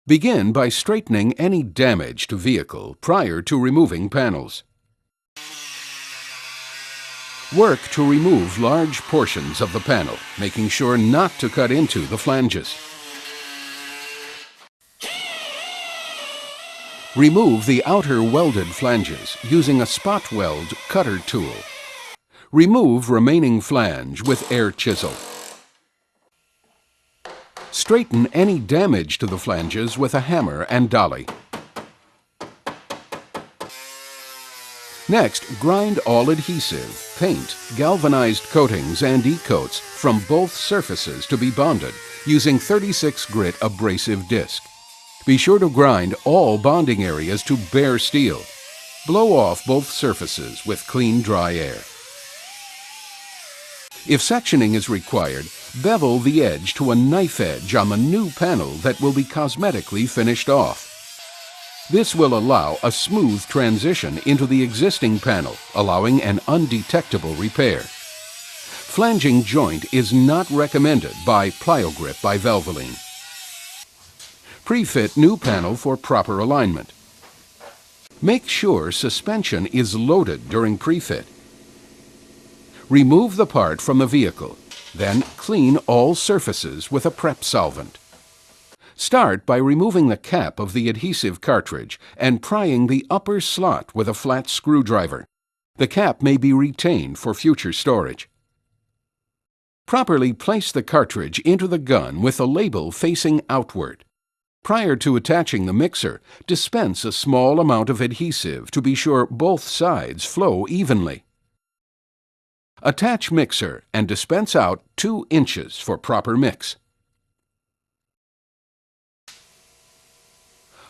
Begin by straightening any damaged vehicle prior to removing panels. Work to remove large portions of the panel, making sure not to cut into the flanges. Remove the outer welded flanges using a spot weld cutter tool. Remove remaining flange with air chisel. Straighten any damage to the flanges with a hammer and dolly. Next, grind all adhesive, paint, galvanized coatings and e-coats from both surfaces to be bonded using 36 grit abrasive disc. Be sure to grind all bonding areas to bare steel. Blow off both surfaces with clean, dry air. If sectioning is required, bevel the edge to a knife edge on the new panel that will be cosmetically finished off. This will allow a smooth transition into the existing panel, allowing an undetectable repair. Flanging joint is not recommended by Pliogrip by Valvoline. Pre-fit new panel for proper alignment. Make sure suspension is loaded during pre-fit. Remove the part from the vehicle, then clean all surfaces with a prep solvent. Start by removing the cap of the adhesive cartridge and prying the upper slot with a flat screwdriver. The cap may be retained for future storage. Properly place the cartridge into the gun with the label facing outward. Prior to attaching the mixer, dispense a small amount of adhesive to be sure both sides flow evenly. Attach mixer and dispense out 2 inches for proper mix.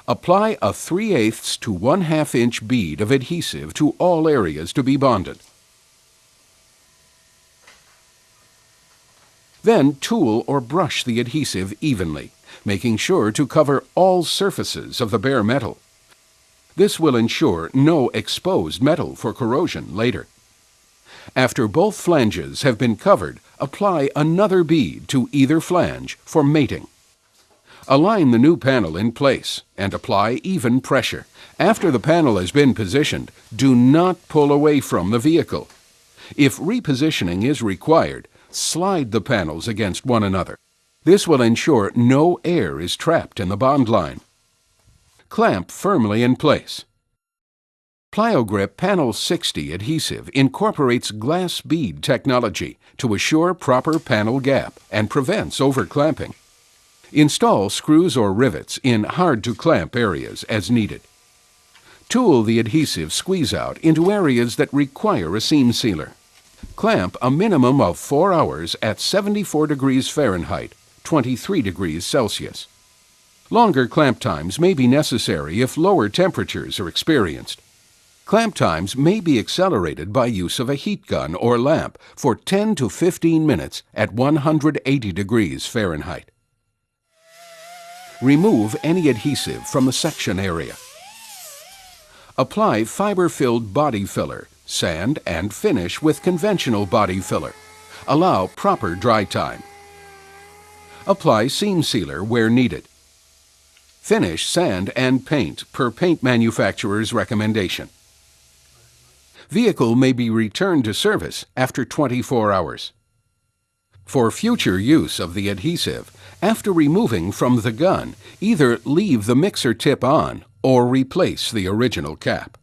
Apply a 3/8 to 1/2 inch bead of adhesive to all areas to be bonded. Then tool or brush the adhesive evenly, making sure to cover all surfaces of the bare metal. This will ensure no exposed metal for corrosion later. After both flanges have been covered, apply another bead to either flange for mating. Align the new panel in place and apply even pressure. After the panel has been positioned, do not pull away from the vehicle. If repositioning is required, slide the panels against one another. This will ensure no air is trapped in the bond line. Clamp firmly in place. Pliogrip Panel 60 adhesive incorporates glass bead technology to assure proper panel gap and prevents overclamping. Install screws or rivets in hard-to-clamp areas as needed. Tool the adhesive squeeze-out into areas that require a seam sealer. Clamp a minimum of 4 hours at 74 degrees Fahrenheit, 23 degrees Celsius. Longer clamp times may be necessary if lower temperatures are experienced. Clamp times may be accelerated by use of a heat gun or lamp for 10 to 15 minutes at 180 degrees Fahrenheit. Remove any adhesive from the section area. Apply fiber-filled body filler, sand, and finish with conventional body filler. Allow proper dry time. Apply seam sealer where needed. Finish sand and paint per paint manufacturer's recommendation. Vehicle may be returned to service after 24 hours. For future use of the adhesive, after removing from the gun, either leave the mixer tip on or replace the original cap.